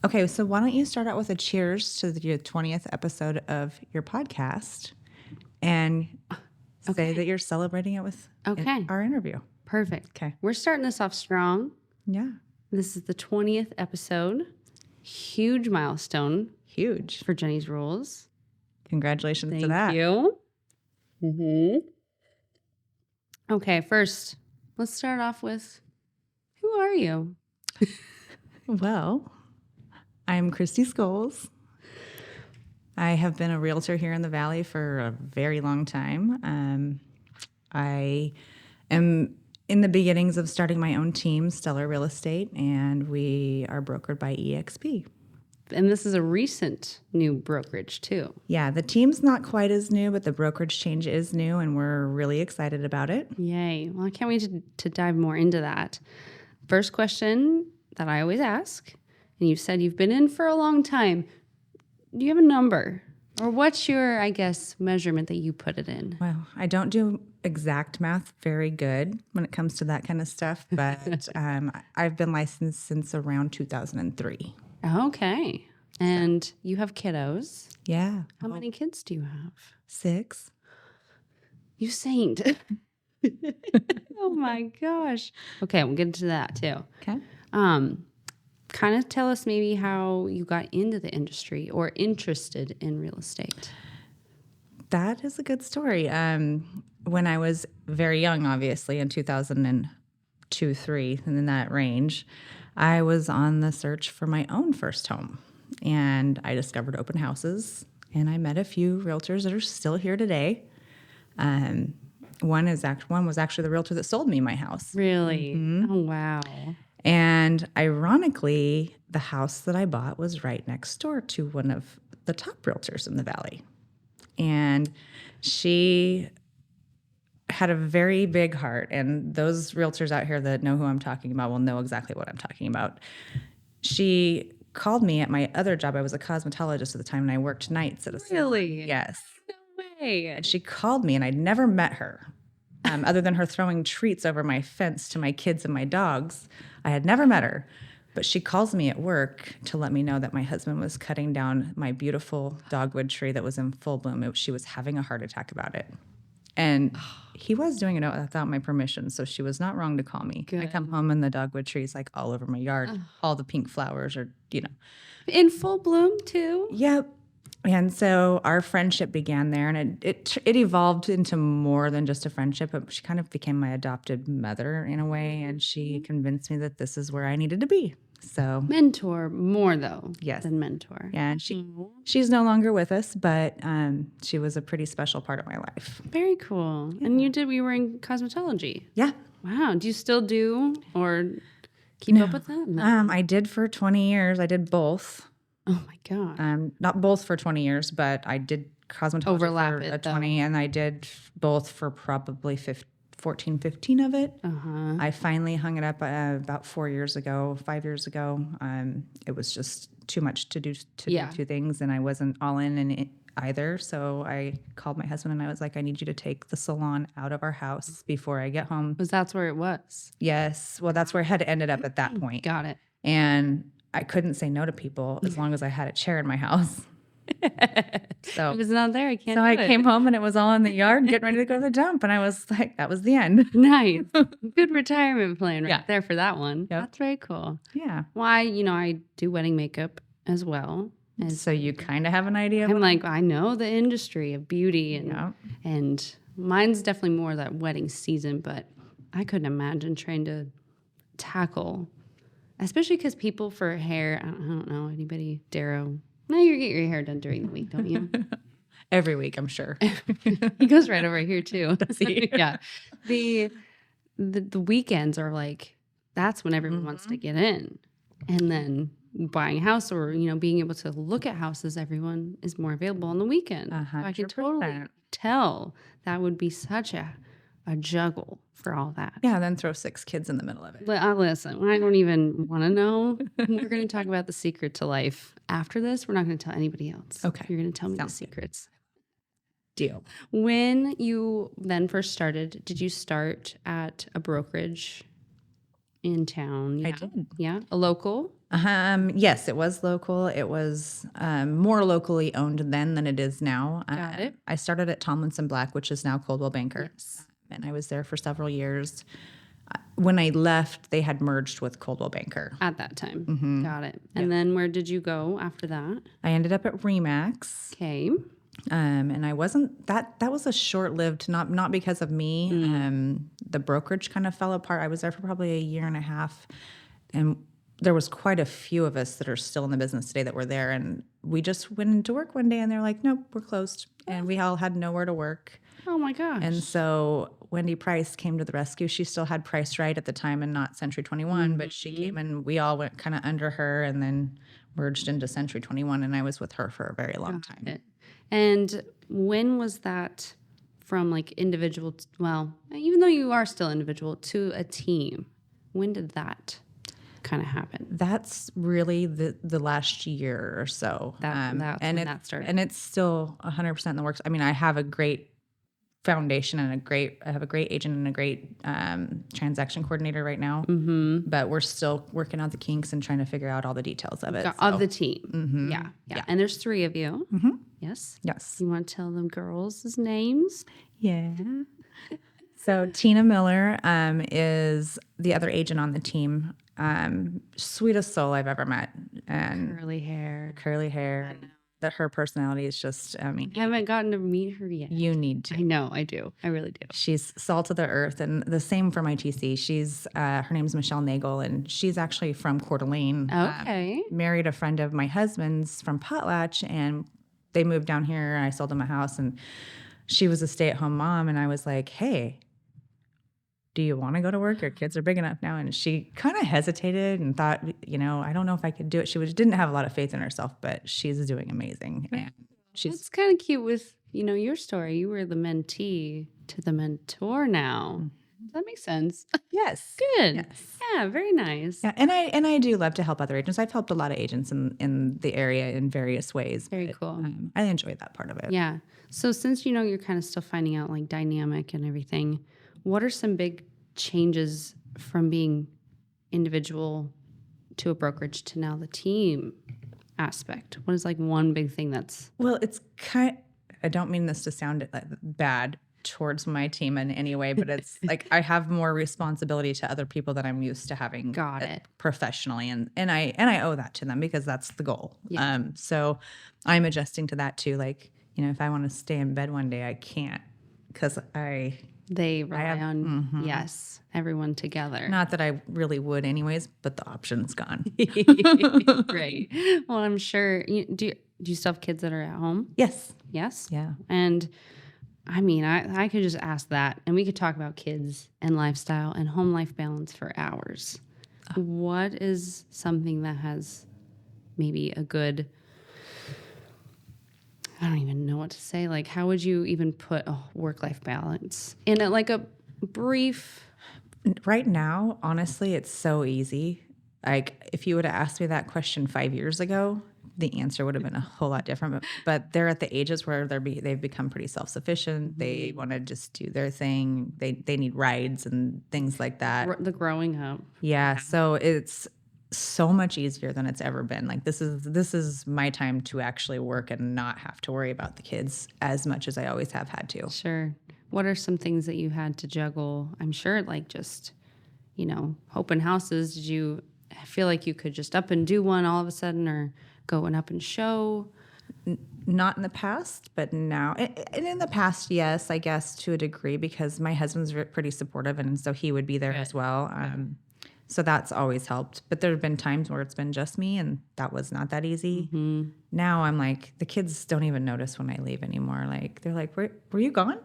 Okay, so why don't you start out with a cheers to the 20th episode of your podcast and say that you're celebrating it with our interview. Perfect. Okay. We're starting this off strong. Yeah. This is the 20th episode. Huge milestone. Huge. For Jenny's Rules. Congratulations to that. Thank you. Mm-hmm. Okay, first, let's start off with, who are you? Well, I'm Christie Scoles. I have been a realtor here in the Valley for a very long time. I am in the beginnings of starting my own team, Stellar Real Estate, and we are brokered by EXP. And this is a recent new brokerage, too. Yeah, the team's not quite as new, but the brokerage change is new, and we're really excited about it. Yay. Well, I can't wait to dive more into that. First question that I always ask, and you said you've been in for a long time. Do you have a number? Or what's your, I guess, measurement that you put it in? Well, I don't do exact math very good when it comes to that kind of stuff, but I've been licensed since around 2003. Okay. And you have kiddos. Yeah. How many kids do you have? 6. You saint. Oh my gosh. Okay, we'll get into that too. Okay. Kind of tell us maybe how you got into the industry or interested in real estate. That is a good story. When I was very young, obviously, in 2002, 3, and in that range, I was on the search for my own first home. And I discovered open houses, and I met a few realtors that are still here today. One was actually the realtor that sold me my house. Really? Mm-hmm. Oh, wow. And ironically, the house that I bought was right next door to one of the top realtors in the Valley. And she had a very big heart. And those realtors out here that know who I'm talking about will know exactly what I'm talking about. She called me at my other job. I was a cosmetologist at the time, and I worked nights at a salon. Really? Yes. No way. And she called me, and I'd never met her. Other than her throwing treats over my fence to my kids and my dogs. I had never met her, but she calls me at work to let me know that my husband was cutting down my beautiful dogwood tree that was in full bloom. She was having a heart attack about it. And he was doing it without my permission, so she was not wrong to call me. Good. I come home and the dogwood tree is like all over my yard. All the pink flowers are, in full bloom too? Yep. And so our friendship began there, and it evolved into more than just a friendship. But she kind of became my adopted mother in a way, and she convinced me that this is where I needed to be. So mentor more though, yes, than mentor. Yeah, and she's no longer with us, but she was a pretty special part of my life. Very cool. Yeah. And you were in cosmetology. Yeah. Wow. Do you still do or keep up with that? No. I did for 20 years. I did both. Oh my God. Not both for 20 years, but I did cosmetology for 20, and I did both for probably 14, 15 of it. Uh-huh. I finally hung it up about 5 years ago. It was just too much to do do 2 things, and I wasn't all in it either. So I called my husband, and I was like, I need you to take the salon out of our house before I get home. Because that's where it was? Yes. Well, that's where I had ended up at that point. Got it. And I couldn't say no to people as long as I had a chair in my house. So if it's not there, I can't. So I came home and it was all in the yard, getting ready to go to the dump, and I was like, that was the end. Nice, good retirement plan right there for that one. Yep. That's very cool. Yeah. Well, I do wedding makeup as well. So you kind of have an idea. I'm like, I know the industry of beauty, and mine's definitely more that wedding season, but I couldn't imagine trying to tackle. Especially because people for hair, I don't know, anybody, Darrow. No, you get your hair done during the week, don't you? Every week, I'm sure. He goes right over here, too. Does he? Yeah. The weekends are like, that's when everyone wants to get in. And then buying a house or, being able to look at houses, everyone is more available on the weekend. 100%. So I could totally tell that would be such a juggle for all that. Yeah, then throw 6 kids in the middle of it. Listen, I don't even want to know. We're going to talk about the secret to life. After this, we're not going to tell anybody else. Okay. You're going to tell me the secrets. Deal. When you then first started, did you start at a brokerage in town. Yeah. I did. Yeah. A local. Yes, it was local. It was more locally owned then than it is now. Got it. I started at Tomlinson Black, which is now Coldwell Banker. Yes. And I was there for several years. When I left, they had merged with Coldwell Banker. At that time. Got it. And then where did you go after that? I ended up at Remax. Okay. And I wasn't that was a short-lived, not because of me. The brokerage kind of fell apart. I was there for probably a year and a half, and there was quite a few of us that are still in the business today that were there, and we just went into work one day and they're like, nope, we're closed. And we all had nowhere to work. Oh my gosh. And so Wendy Price came to the rescue. She still had Price Right at the time and not Century 21, but she came and we all went kind of under her and then merged into Century 21, and I was with her for a very long time. And when was that from like individual, even though you are still individual, to a team? When did that kind of happen? That's really the last year or so. That's when that started. And it's still 100% in the works. I mean, I have a great foundation and I have a great agent and a great transaction coordinator right now. But we're still working out the kinks and trying to figure out all the details of it. Of the team. Yeah. And there's 3 of you. Yes. Yes. You want to tell them girls' names? Yeah. So Tina Miller is the other agent on the team. Sweetest soul I've ever met. And Curly hair. That her personality is just, I mean, I haven't gotten to meet her yet. You need to. I know, I do. I really do. She's salt of the earth, and the same for my TC. She's her name's Michelle Nagel, and she's actually from Coeur d'Alene. Okay. Married a friend of my husband's from Potlatch, and they moved down here, and I sold them a house, and she was a stay-at-home mom, and I was like, hey, do you want to go to work? Your kids are big enough now. And she kind of hesitated and thought, I don't know if I could do it. She didn't have a lot of faith in herself, but she's doing amazing. And it's kind of cute with, your story. You were the mentee to the mentor now. Does that make sense? Yes. Good. Yes. Yeah, very nice. Yeah, and I do love to help other agents. I've helped a lot of agents in the area in various ways. Very cool. I enjoy that part of it. Yeah. So since you're kind of still finding out like dynamic and everything, what are some big changes from being individual to a brokerage to now the team aspect? What is like one big thing that's... Well, it's I don't mean this to sound bad towards my team in any way, but it's like I have more responsibility to other people than I'm used to having. Got it. Professionally. And I owe that to them because that's the goal. Yeah. So I'm adjusting to that too. Like, if I want to stay in bed one day, I can't because they rely on, yes, everyone together. Not that I really would anyways, but the option's gone. Great. Well, I'm sure. Do you still have kids that are at home? Yes. Yes? Yeah. And I mean, I could just ask that, and we could talk about kids and lifestyle and home life balance for hours. What is something that has maybe a good... I don't even know what to say. Like, how would you even put a work-life balance in a brief... Right now, honestly, it's so easy. Like, if you would have asked me that question 5 years ago, the answer would have been a whole lot different. But they're at the ages where they've become pretty self-sufficient. They want to just do their thing. They need rides and things like that. The growing up. Yeah. So it's so much easier than it's ever been. Like this is my time to actually work and not have to worry about the kids as much as I always have had to. Sure. What are some things that you had to juggle? I'm sure like just, open houses. Did you feel like you could just up and do one all of a sudden or go and up and show? Not in the past, but now. And in the past, yes, I guess to a degree because my husband's pretty supportive and so he would be there as well. So that's always helped. But there have been times where it's been just me, and that was not that easy. Mm-hmm. Now I'm like, the kids don't even notice when I leave anymore. Like, they're like, were you gone?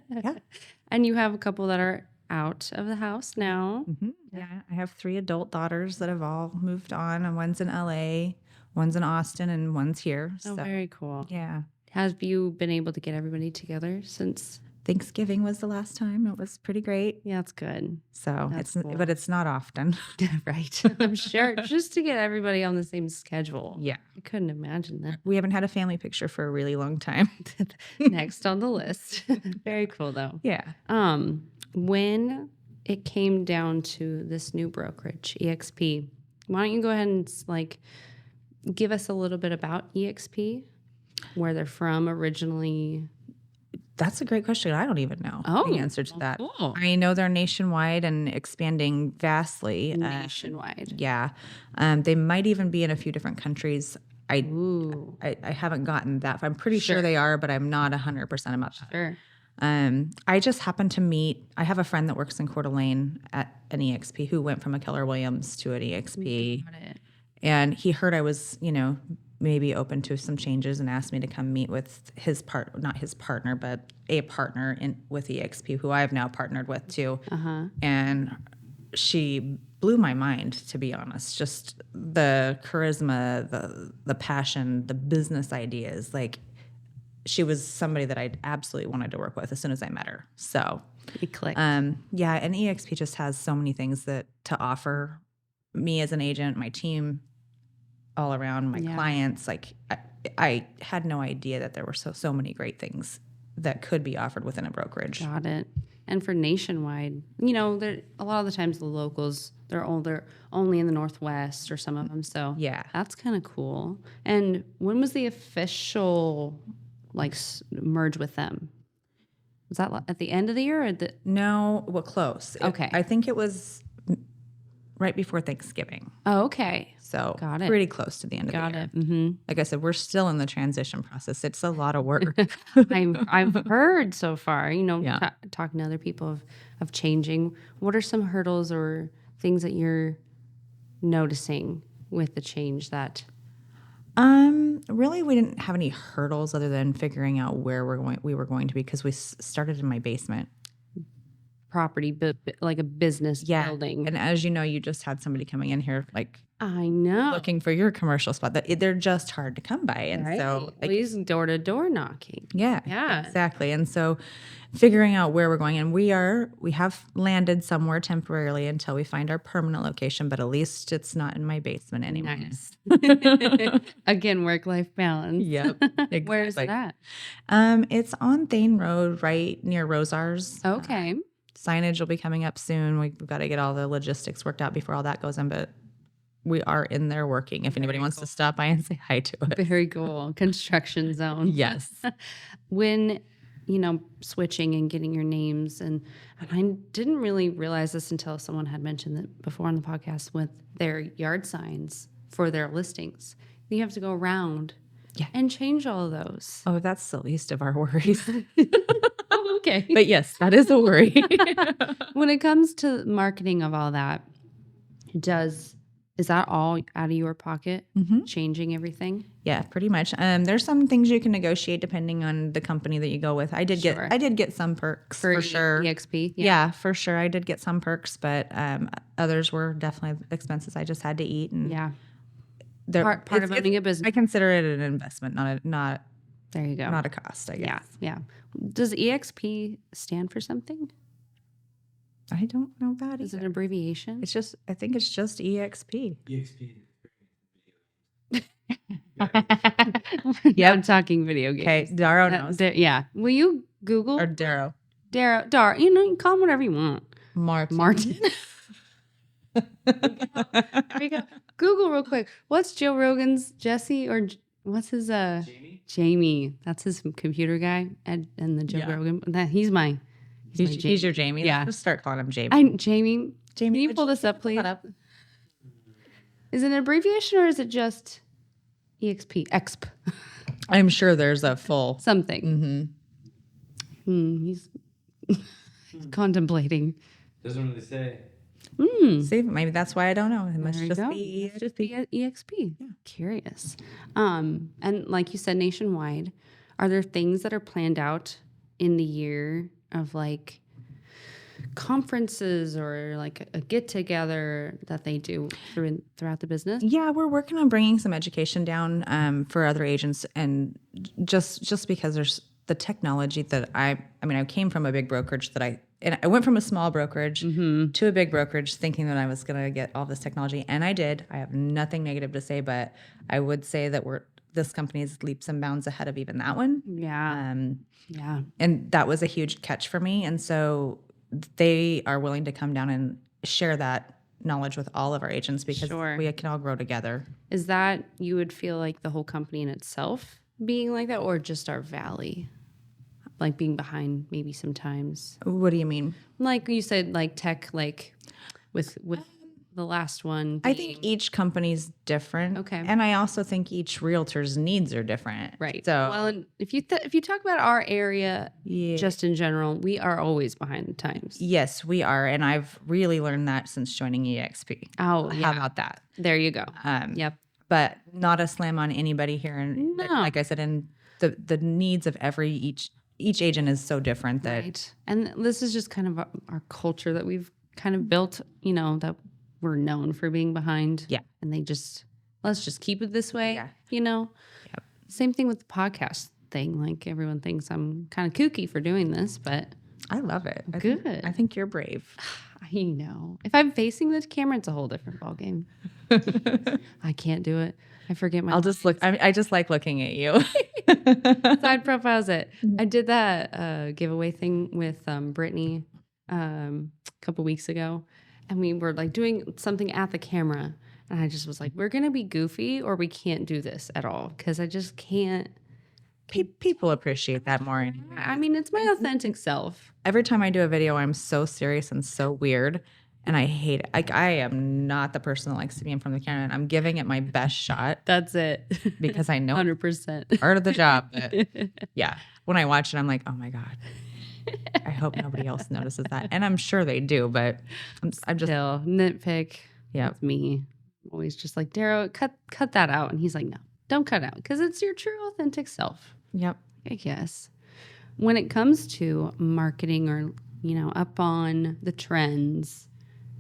Yeah. And you have a couple that are out of the house now. Mm-hmm. Yeah. I have 3 adult daughters that have all moved on, and one's in LA, one's in Austin, and one's here. Oh, so, very cool. Yeah. Have you been able to get everybody together since... Thanksgiving was the last time. It was pretty great. Yeah, that's good. So that's cool. But it's not often. Right. I'm sure. Just to get everybody on the same schedule. Yeah. I couldn't imagine that. We haven't had a family picture for a really long time. Next on the list. Very cool though. Yeah. When it came down to this new brokerage, EXP. Why don't you go ahead and like give us a little bit about EXP, where they're from originally? That's a great question. I don't even know the answer to that. Cool. I know they're nationwide and expanding vastly. Nationwide. Yeah. They might even be in a few different countries. I haven't gotten that. I'm pretty sure they are, but I'm not 100% about that. Sure. I just happened to meet, I have a friend that works in Coeur d'Alene at an EXP who went from a Keller Williams to an EXP. Got it. And he heard I was, maybe open to some changes and asked me to come meet with not his partner, but a partner with EXP who I have now partnered with too. And she blew my mind, to be honest. Just the charisma, the passion, the business ideas. Like, she was somebody that I absolutely wanted to work with as soon as I met her. So it clicked. Yeah, and EXP just has so many things to offer me as an agent, my team, all around, my clients. Like, I had no idea that there were so many great things that could be offered within a brokerage. Got it. And for nationwide, a lot of the times the locals, they're only in the Northwest or some of them. So yeah, that's kind of cool. And when was the official merge with them? Was that at the end of the year? No, well, close. Okay. I think it was right before Thanksgiving. Oh, okay. So got it. Pretty close to the end of the year. Got it. Mm-hmm. Like I said, we're still in the transition process. It's a lot of work. I've heard so far, talking to other people of changing. What are some hurdles or things that you're noticing with the change that? Really, we didn't have any hurdles other than figuring out where we were going to be, because we started in my basement. Property, but like a business building. And as you know, you just had somebody coming in here, I know, looking for your commercial spot. They're just hard to come by, and so please door to door knocking. Yeah, exactly. And so, figuring out where we're going, and we have landed somewhere temporarily until we find our permanent location. But at least it's not in my basement anymore. Nice. Again, work-life balance. Yep. Exactly. Where is it at? It's on Thane Road, right near Rosars. Okay. Signage will be coming up soon. We've got to get all the logistics worked out before all that goes in, but we are in there working. If anybody wants to stop by and say hi to it. Very cool. Construction zone. Yes. When, switching and getting your names, and I didn't really realize this until someone had mentioned it before on the podcast with their yard signs for their listings. You have to go around and change all of those. Oh, that's the least of our worries. Okay. But yes, that is a worry. When it comes to marketing of all that, is that all out of your pocket, changing everything? Yeah, pretty much. There's some things you can negotiate depending on the company that you go with. I did get some perks for sure. EXP? Yeah, for sure. I did get some perks, but others were definitely expenses I just had to eat. And part of owning a business. I consider it an investment, not there you go. Not a cost, I guess. Yeah. Does EXP stand for something? I don't know that. Is it an abbreviation? I think it's just EXP. EXP. Yeah, I'm talking video games. Okay, Darrow knows. Yeah. Will you Google? Or Darrow. Dar. You can call him whatever you want. Martin. There we go. Google real quick. What's Joe Rogan's Jesse, or what's his Jamie? That's his computer guy, and the Joe Rogan. He's your Jamie. Yeah. Just start calling him Jamie. Jamie, can you pull this up, please? Is it an abbreviation or is it just EXP? Exp. I'm sure there's a full something. He's contemplating. Doesn't really say. See, maybe that's why I don't know. It must just be EXP. Yeah. Curious. And like you said, nationwide, are there things that are planned out in the year of conferences or a get together that they do throughout the business? Yeah, we're working on bringing some education down for other agents, and just because there's the technology that I came from a big brokerage and I went from a small brokerage to a big brokerage thinking that I was going to get all this technology, and I did. I have nothing negative to say, but I would say that this company is leaps and bounds ahead of even that one. Yeah. And that was a huge catch for me. And so they are willing to come down and share that knowledge with all of our agents because Sure. we can all grow together. Is that you would feel like the whole company in itself being like that, or just our valley? Like being behind maybe sometimes. What do you mean? Like you said, like tech, like with the last one. I think each company's different. Okay. And I also think each realtor's needs are different. Right. So, well, and if you talk about our area, yeah. just in general, we are always behind the times. Yes, we are. And I've really learned that since joining EXP. Oh, yeah. How about that? There you go. Yep. But not a slam on anybody here. And No. like I said, and the needs of each agent is so different that Right. And this is just kind of our culture that we've kind of built, you know, that we're known for being behind. Yeah. And let's just keep it this way, Yeah. you know? Yep. Same thing with the podcast thing. Like everyone thinks I'm kind of kooky for doing this, but I love it. Good. I think you're brave. I know. If I'm facing the camera, it's a whole different ballgame. I can't do it. I forget my I'll just look. I just like looking at you. side profiles. I did that giveaway thing with Brittany a couple weeks ago, and we were like doing something at the camera, and I just was like, "We're gonna be goofy, or we can't do this at all because I just can't." People appreciate that more. Anyway. I mean, it's my authentic self. Every time I do a video, I'm so serious and so weird, and I hate it. Like I am not the person that likes to be in front of the camera, and I'm giving it my best shot That's it. because I know 100%. part of the job. But yeah, when I watch it, I'm like, oh my god. I hope nobody else notices that, and I'm sure they do. But I'm just Still nitpick. Yeah. That's me. Always just like, Darrow, cut that out, and he's like, no, don't cut out because it's your true authentic self. Yep. I guess. When it comes to marketing or, you know, up on the trends,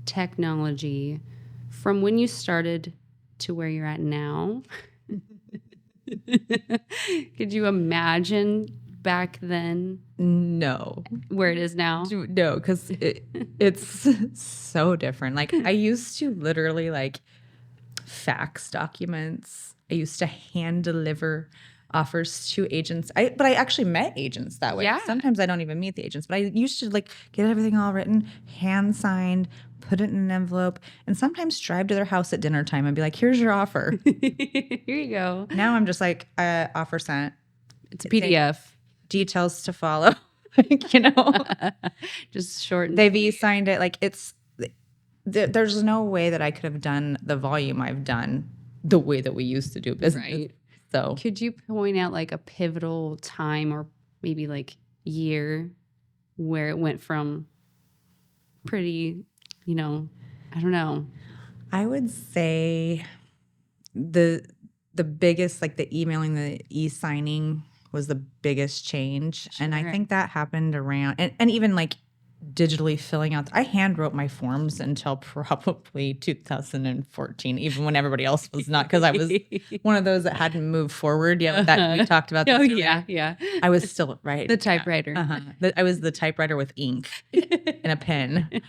technology, from when you started to where you're at now, could you imagine back then No. where it is now? No, because it's so different. Like I used to literally like fax documents. I used to hand deliver offers to agents. But I actually met agents that way. Yeah. Sometimes I don't even meet the agents, but I used to like get everything all written, hand signed, put it in an envelope, and sometimes drive to their house at dinner time and be like, here's your offer. Here you go. Now I'm just like, offer sent. It's a PDF. Details to follow. Like, you know, Just short. they've e-signed it. Like there's no way that I could have done the volume I've done the way that we used to do business. Right. So Could you point out like a pivotal time or maybe like year where it went from pretty, you know, I don't know. I would say the biggest, like the emailing, the e-signing was the biggest change. And I Sure. think that happened around, and even like digitally filling out. I hand wrote my forms until probably 2014, even when everybody else was not, because I was one of those that hadn't moved forward yet. That we talked about. Oh, this earlier. yeah, yeah. I was still right. The typewriter. I was the typewriter with ink and a pen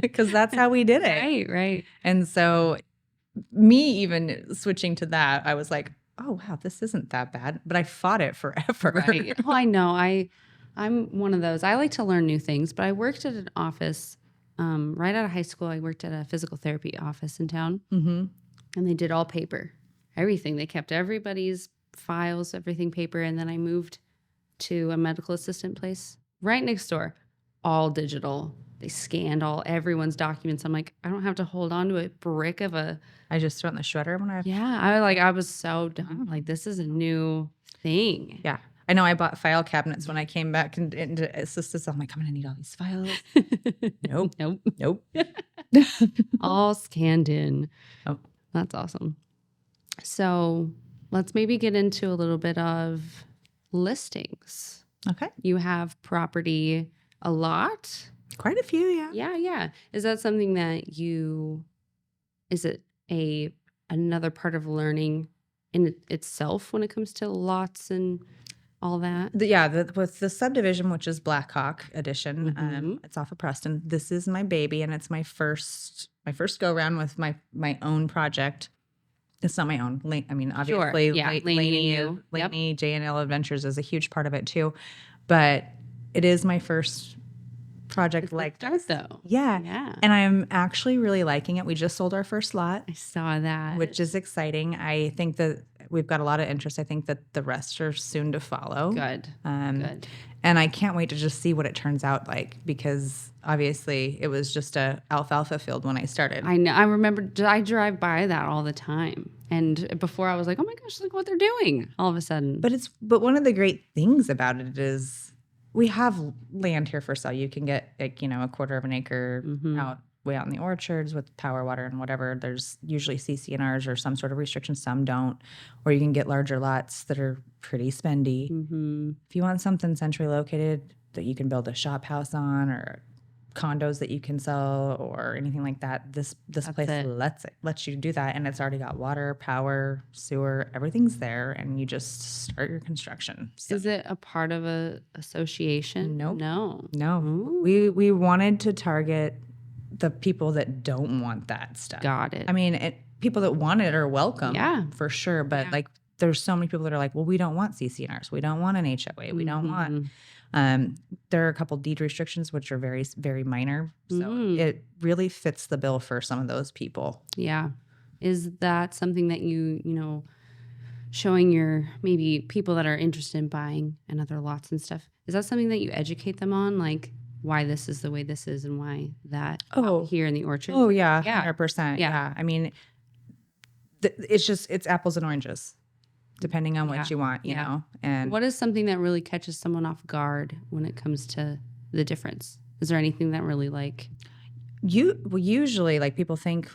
because that's how we did it. Right, right. And so, me even switching to that, I was like, "Oh wow, this isn't that bad." But I fought it forever. Right. Well, I know. I'm one of those. I like to learn new things, but I worked at an office right out of high school. I worked at a physical therapy office in town, and they did all paper, everything. They kept everybody's files, everything paper, and then I moved to a medical assistant place right next door, all digital. They scanned everyone's documents. I'm like, I don't have to hold on to a brick of a. I just throw it in the shredder when I. Yeah, I was so done. Like, this is a new thing. Yeah. I know I bought file cabinets when I came back into assistance. I'm like, I'm going to need all these files. Nope. Nope. Nope. All scanned in. Oh. That's awesome. So let's maybe get into a little bit of listings. Okay. You have property a lot. Quite a few, yeah. Yeah. Is that something that is it another part of learning in itself when it comes to lots and all that? With the subdivision, which is Blackhawk Edition, it's off of Preston. This is my baby, and it's my first go around with my own project. It's not my own. I mean, obviously, Sure. Yeah, Laney J&L Adventures is a huge part of it too, but it is my first project like start this. though. Yeah. Yeah. And I'm actually really liking it. We just sold our first lot, I saw that. which is exciting. I think that we've got a lot of interest. I think that the rest are soon to follow. Good. Good. And I can't wait to just see what it turns out like, because obviously it was just a alfalfa field when I started. I know. I remember I drive by that all the time. And before I was like, oh my gosh, look what they're doing all of a sudden. But one of the great things about it is we have land here for sale. You can get like, a quarter of an acre way out in the orchards with power, water, and whatever. There's usually CC&Rs or some sort of restriction. Some don't. Or you can get larger lots that are pretty spendy. If you want something centrally located that you can build a shop house on, or condos that you can sell or anything like that, this place lets you do that. And it's already got water, power, sewer, everything's there, and you just start your construction. So. Is it a part of a association? Nope. No. No. We wanted to target the people that don't want that stuff. Got it. I mean, people that want it are welcome, for sure. But like, there's so many people that are like, well, we don't want CC&Rs. We don't want an HOA. We don't want. There are a couple deed restrictions, which are very, very minor. So it really fits the bill for some of those people. Yeah. Is that something that showing your maybe people that are interested in buying and other lots and stuff, is that something that you educate them on? Like why this is the way this is and why that out here in the orchard? Oh, yeah. 100%. Yeah. I mean, it's apples and oranges. Depending on what you want, you know. And what is something that really catches someone off guard when it comes to the difference? Is there anything that really usually like people think,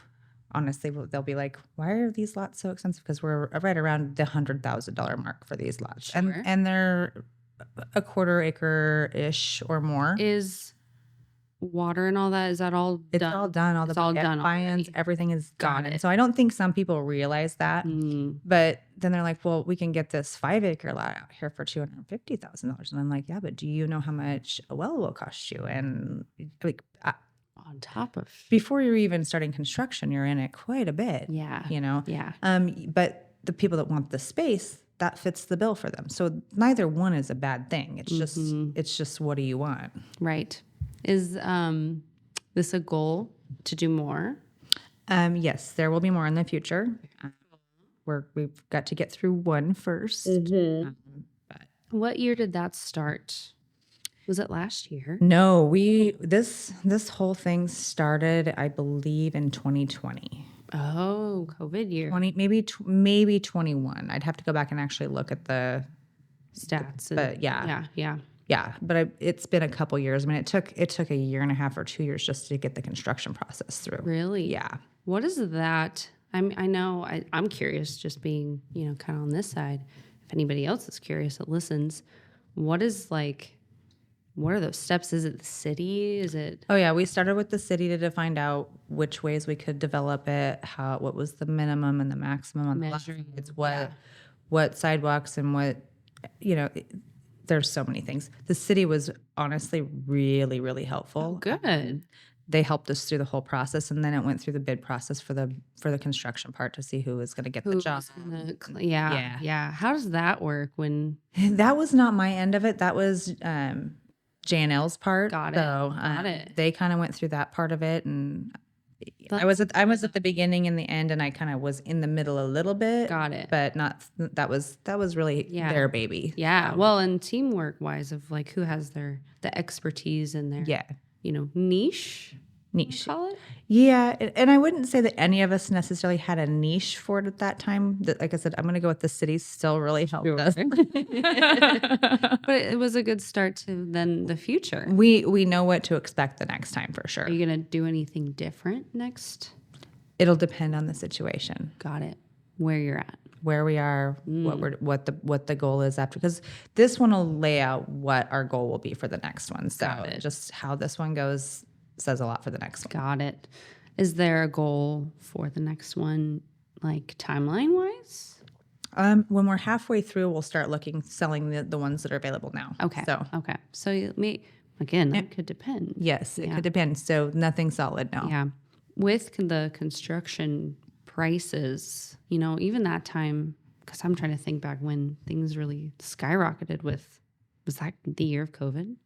honestly, they'll be like, why are these lots so expensive? Because we're right around the $100,000 mark for these lots. Sure. And they're a quarter acre-ish or more. Is water and all that, is that all done? It's all done. All the buy-ins, everything is done. And so I don't think some people realize that. But then they're like, well, we can get this 5-acre lot out here for $250,000. And I'm like, yeah, but do you know how much a well will cost you? And like, on top of before you're even starting construction, you're in it quite a bit. Yeah. Yeah. But the people that want the space, that fits the bill for them. So neither one is a bad thing. It's just what do you want? Right. Is this a goal to do more? Yes, there will be more in the future. We've got to get through one first. What year did that start? Was it last year? No, this whole thing started, I believe, in 2020. Oh, COVID year. Maybe 21. I'd have to go back and actually look at the stats. But yeah. Yeah, but it's been a couple years. I mean, it took a year and a half or 2 years just to get the construction process through. Really? Yeah. What is that? I know I'm curious, just being kind of on this side. If anybody else is curious that listens, what are those steps? Is it the city? Is it? Oh yeah, we started with the city to find out which ways we could develop it, what was the minimum and the maximum on the lots, what sidewalks and what there's so many things. The city was honestly really, really helpful. Oh, good. They helped us through the whole process, and then it went through the bid process for the construction part to see who was going to get the job. Yeah. How does that work when? That was not my end of it. That was J&L's part. Got it. So Got it. they kind of went through that part of it, and I was at the beginning and the end, and I kind of was in the middle a little bit. Got it. But not that was really their baby. Yeah. Well, and teamwork wise, of like who has the expertise in their niche. Call it? Yeah, and I wouldn't say that any of us necessarily had a niche for it at that time. Like I said, I'm going to go with the city still really helped us. But it was a good start to then the future. We know what to expect the next time for sure. Are you going to do anything different next? It'll depend on the situation. Got it. Where you're at. Where we are, what the goal is after, because this one will lay out what our goal will be for the next one. So just how this one goes says a lot for the next one. Got it. Is there a goal for the next one, like timeline wise? When we're halfway through, we'll start selling the ones that are available now. Okay. So that could depend. Yes, it could depend. So nothing solid now. Yeah. With the construction prices, even that time, because I'm trying to think back when things really skyrocketed was that the year of COVID?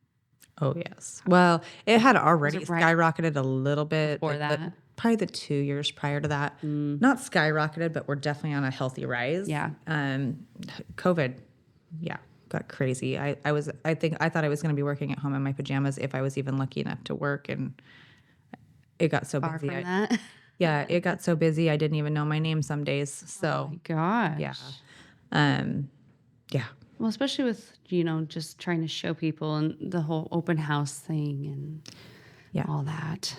Oh, yes. Well, it had already right skyrocketed a little bit. before that? Probably the 2 years prior to that. Not skyrocketed, but we're definitely on a healthy rise. Yeah. COVID, yeah, got crazy. I thought I was going to be working at home in my pajamas if I was even lucky enough to work, and it got so Far busy. from that. Yeah, it got so busy I didn't even know my name some days. So, Oh my gosh. yeah. Um, yeah. Well, especially with, just trying to show people and the whole open house thing and Yeah. all that.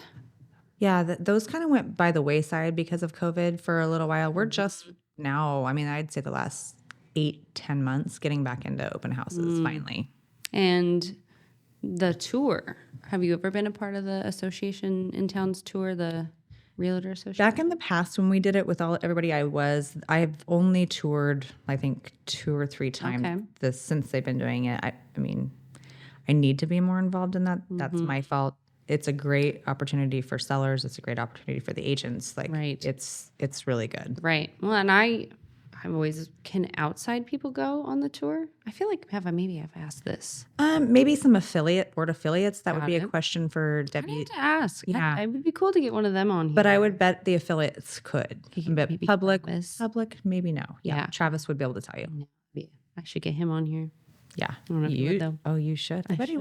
Yeah, those kind of went by the wayside because of COVID for a little while. We're just now, I mean, I'd say the last 8-10 months getting back into open houses finally. And the tour. Have you ever been a part of the association in town's tour, the Realtor Association? Back in the past when we did it with everybody I've only toured, I think 2 or 3 times since they've been doing it. I mean, I need to be more involved in that. That's my fault. It's a great opportunity for sellers. It's a great opportunity for the agents. Like, Right. it's really good. Right. Well, and I've always, can outside people go on the tour? I feel like maybe I've asked this. Maybe some board affiliates. That would be Got a it. question for I Debbie. need to ask. Yeah. It would be cool to get one of them on here. But I would bet the affiliates could. But maybe public, Travis. maybe no. Yeah. Travis would be able to tell you. I should get him on here. Yeah. I don't know if he would, though. Oh, you should. I bet he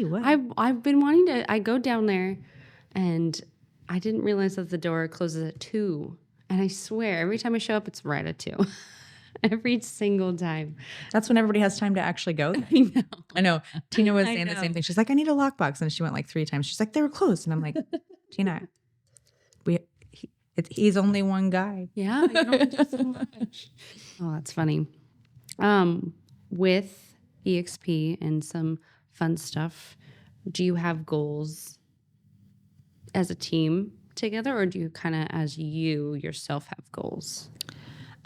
would. I've been wanting to. I go down there, and I didn't realize that the door closes at 2. And I swear, every time I show up, it's right at 2. Every single time. That's when everybody has time to actually go. I know. Tina was saying the same thing. She's like, I need a lockbox. And she went like 3 times. She's like, they were closed. And I'm like, Tina, he's only one guy. Yeah, you don't do so much. Oh, that's funny. With EXP and some fun stuff, do you have goals as a team together, or do you kind of, as you yourself, have goals?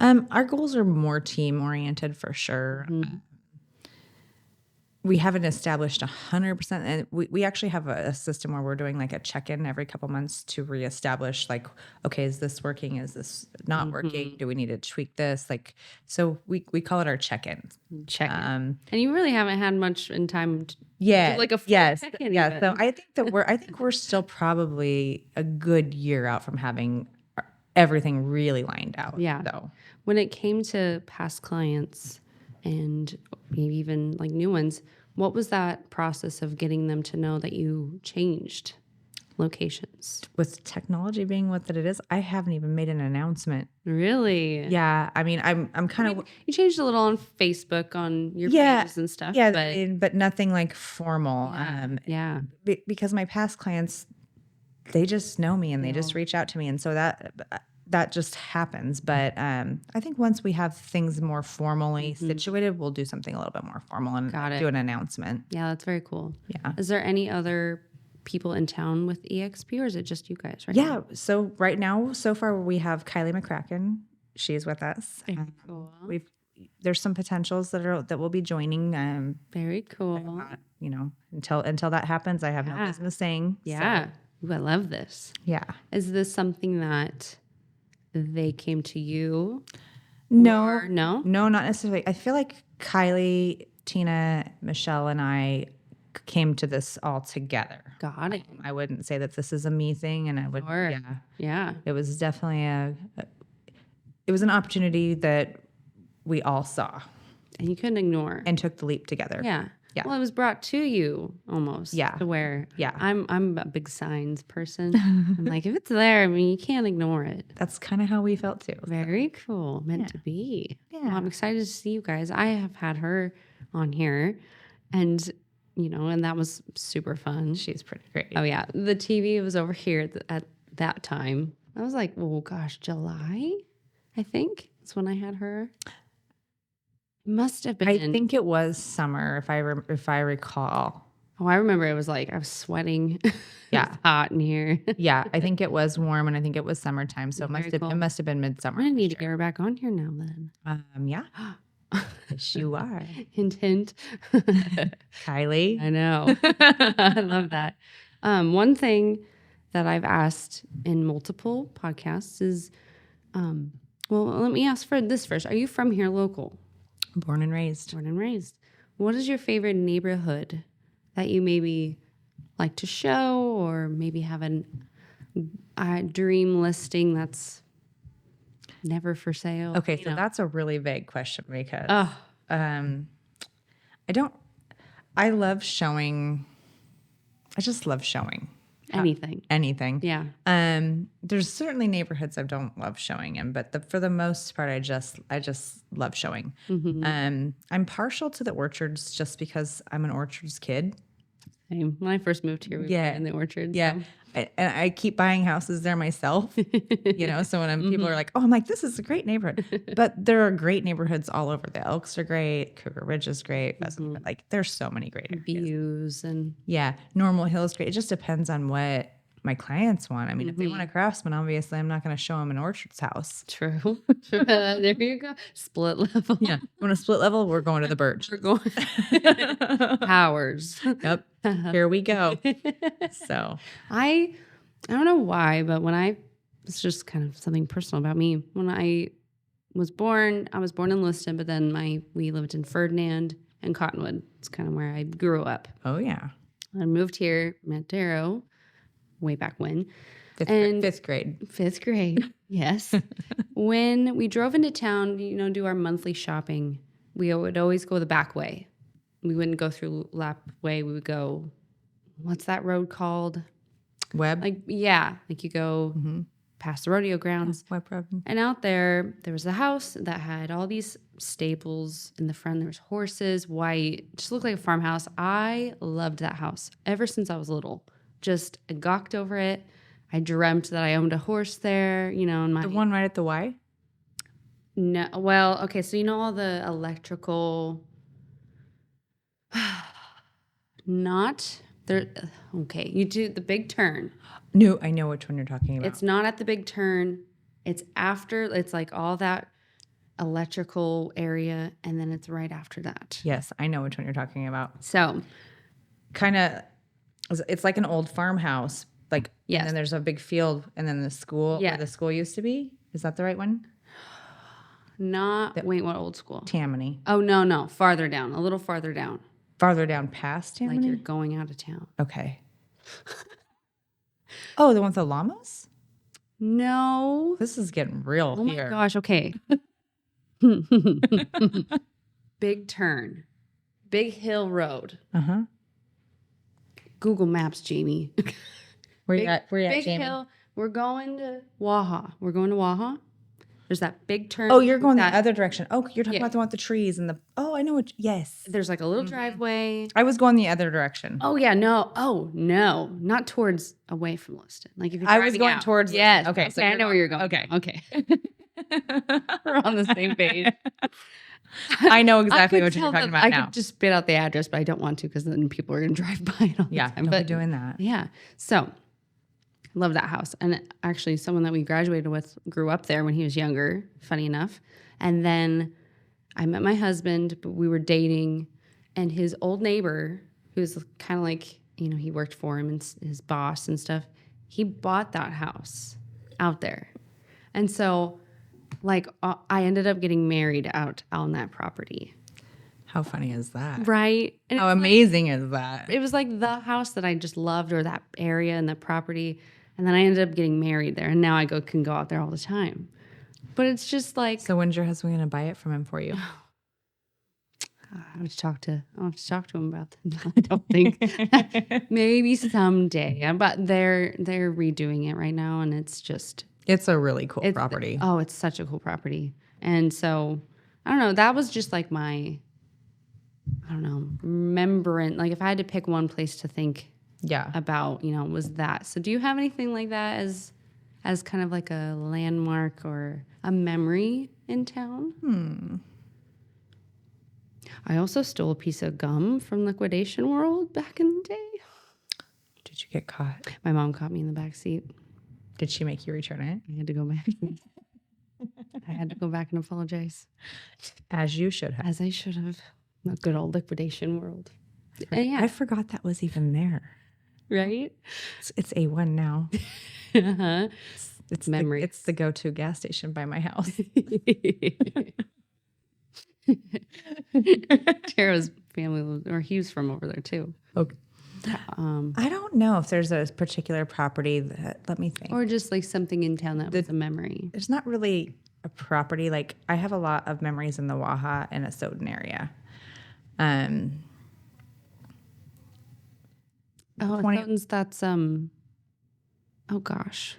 Our goals are more team oriented for sure. We haven't established 100%. And we actually have a system where we're doing like a check-in every couple months to reestablish, like, okay, is this working? Is this not working? Do we need to tweak this? Like, so we call it our check-in. And you really haven't had much in time to Yeah. do like a full Yes. check-in Yeah. even. So I think we're still probably a good year out from having everything really lined out. Yeah. So When it came to past clients and maybe even like new ones, what was that process of getting them to know that you changed locations? with technology being what that it is, I haven't even made an announcement. Really? Yeah. I mean, I'm kind of. You changed a little on Facebook on your pages and stuff. Yeah, but nothing like formal. Yeah. Because my past clients, they just know me and they just reach out to me, and so that just happens. But I think once we have things more formally situated, we'll do something a little bit more formal and do an announcement. Yeah, that's very cool. Yeah. Is there any other people in town with EXP, or is it just you guys right Yeah. now? So right now, so far, we have Kylie McCracken. She's with us. Cool. There's some potentials that will be joining. Very cool. Until that happens, I have no business saying. Yeah. So, Ooh, I love this. yeah. Is this something that they came to you? No, Or no? not necessarily. I feel like Kylie, Tina, Michelle, and I came to this all together. Got it. I wouldn't say that this is a me thing, and I would. Sure. Yeah. Yeah. It was definitely it was an opportunity that we all saw And you couldn't ignore. and took the leap together. Yeah. Yeah. Well, it was brought to you almost. Yeah. To where Yeah. I'm a big signs person. I'm like, if it's there, I mean, you can't ignore it. That's kind of how we felt too. Very cool. Meant to be. Yeah. Well, I'm excited to see you guys. I have had her on here, and and that was super fun. She's pretty great. Oh yeah, the TV was over here at that time. I was like, oh gosh, July, I think that's when I had her. Must have been. I think it was summer, if I recall. Oh, I remember it was like I was sweating. Yeah. It was hot in here. Yeah, I think it was warm, and I think it was summertime, so it must have been midsummer. I need to get her back on here now then. Yeah. Yes, you are. Hint, hint. Kylie. I know. I love that. One thing that I've asked in multiple podcasts is, well, let me ask for this first. Are you from here local? Born and raised. Born and raised. What is your favorite neighborhood that you maybe like to show, or maybe have a dream listing that's never for sale? Okay, so that's a really vague question because Oh, I love showing. I just love showing anything. anything. Yeah. There's certainly neighborhoods I don't love showing in, but for the most part, I just love showing. I'm partial to the orchards just because I'm an orchards kid. Same. When I first moved here, we were in the orchard. Yeah. So. And I keep buying houses there myself, so when people are like, oh, I'm like, this is a great neighborhood. But there are great neighborhoods all over. The Elks are great. Cougar Ridge is great. Like there's so many great areas. Views and. Yeah. Normal Hill is great. It just depends on what my clients want. I mean, if they want a craftsman, obviously I'm not going to show them an orchards house. True. There you go. Split level. Yeah. You want a split level? We're going to the Birch. We're going. Powers. Yep. Here we go. So I don't know why, but it's just kind of something personal about me. When I was born in Lewiston, but then we lived in Ferdinand and Cottonwood. It's kind of where I grew up. Oh yeah. I moved here, met Darrow, way back when. Fifth grade. Fifth grade, yes. When we drove into town, do our monthly shopping, we would always go the back way. We wouldn't go through Lap Way. We would go, what's that road called? Webb? Like you go past the rodeo grounds. Webb Road. And out there was a house that had all these stables in the front. There was horses, white, just looked like a farmhouse. I loved that house ever since I was little. Just I gawked over it. I dreamt that I owned a horse there, and The one right at the Y? No, well, okay, so all the electrical not there. Okay, you do the big turn. No, I know which one you're talking about. It's not at the big turn. It's after. It's like all that electrical area, and then it's right after that. Yes, I know which one you're talking about. So, kind of, it's like an old farmhouse. Like, yes. And then there's a big field, and then the school where the school used to be. Is that the right one? Wait, what old school? Tammany. Oh, no. Farther down. A little farther down. Farther down past Tammany? Like you're going out of town. Okay. Oh, the one with the llamas? No. This is getting real here. Oh, my gosh. Okay. Big turn. Big Hill Road. Uh-huh. Google Maps, Jamie. Where you at, Big Jamie? Hill. We're going to Waha. There's that big turn. Oh, you're going the other direction. Oh, you're talking about the one with the trees and I know what. Yes. There's like a little driveway. I was going the other direction. Oh yeah, no. Oh no, not towards away from Lewiston. Like if you're I was going towards. Yes. Okay. So I know where you're going. Okay. We're on the same page. I know exactly what you're talking about I now. could just spit out the address, but I don't want to because then people are going to drive by it all the time. Don't be doing that. Yeah. So love that house. And actually someone that we graduated with grew up there when he was younger, funny enough. And then I met my husband, but we were dating, and his old neighbor, who's kind of like, he worked for him and his boss and stuff, he bought that house out there. And so I ended up getting married out on that property. How funny is that? Right? And how amazing is that? It was like the house that I just loved, or that area and the property. And then I ended up getting married there, and now I can go out there all the time. But it's just like. So when's your husband going to buy it from him for you? I'll have to talk to him about that. I don't think. Maybe someday. But they're redoing it right now, and it's just. It's a really cool property. Oh, it's such a cool property. And so, I don't know. That was just like my, remembrance. Like if I had to pick one place to think about, was that. So do you have anything like that as kind of like a landmark or a memory in town? I also stole a piece of gum from Liquidation World back in the day. Did you get caught? My mom caught me in the back seat. Did she make you return it? I had to go back. I had to go back and apologize. As you should have. As I should have. The good old Liquidation World. I forgot that was even there. Right? It's A1 now. Uh-huh. It's memory. It's the go-to gas station by my house. Tara's family, he was from over there too. Okay. I don't know if there's a particular property that, let me think. Or just like something in town that was a memory. There's not really a property. Like I have a lot of memories in the Waha and Asotin area. Asotin's that's oh gosh.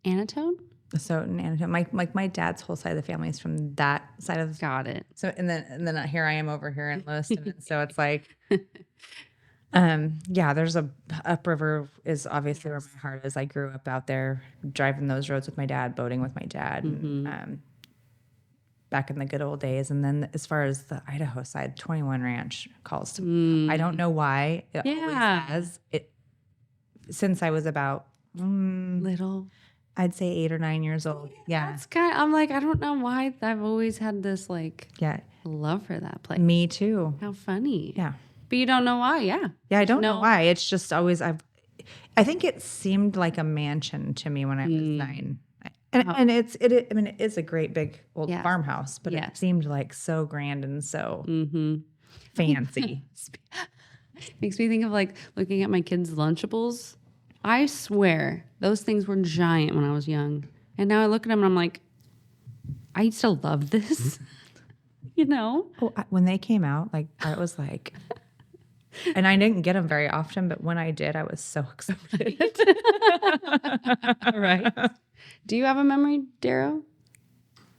Anatone? Asotin, Anatone. My dad's whole side of the family is from that side of the. Got it. So and then here I am over here in Lewiston. And so it's like, there's upriver is obviously where my heart is. I grew up out there driving those roads with my dad, boating with my dad, and, back in the good old days. And then as far as the Idaho side, 21 Ranch calls to me. I don't know why it always has it since I was about Little. I'd say 8 or 9 years old. Yeah. That's I'm like, I don't know why I've always had this like love for that place. Me too. How funny. Yeah. But you don't know why, yeah. Yeah, I don't know why. It's just always I think it seemed like a mansion to me when I was 9. And it is a great big old farmhouse, but it seemed like so grand and so fancy. Makes me think of like looking at my kids' Lunchables. I swear those things were giant when I was young. And now I look at them and I'm like, I used to love this. You know? Oh, when they came out, like I was like, and I didn't get them very often, but when I did, I was so excited. Right. Do you have a memory, Darrow?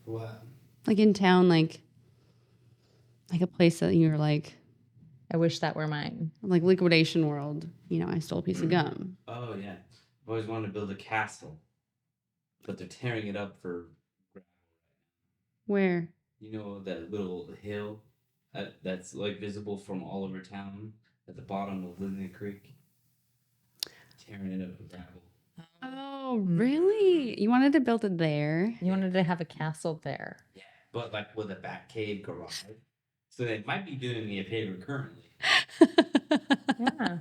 What? Like in town, like a place that you were like, I wish that were mine. like Liquidation World. You know, I stole a piece of gum. Oh, yeah. I've always wanted to build a castle, but they're tearing it up for gravel. Where? You know that little hill that's like visible from all over town at the bottom of Linden Creek? Tearing it up for gravel. Oh, really? You wanted to build it there? You wanted to have a castle there. Yeah, but like with a back cave garage. So they might be doing me a favor currently. Yeah.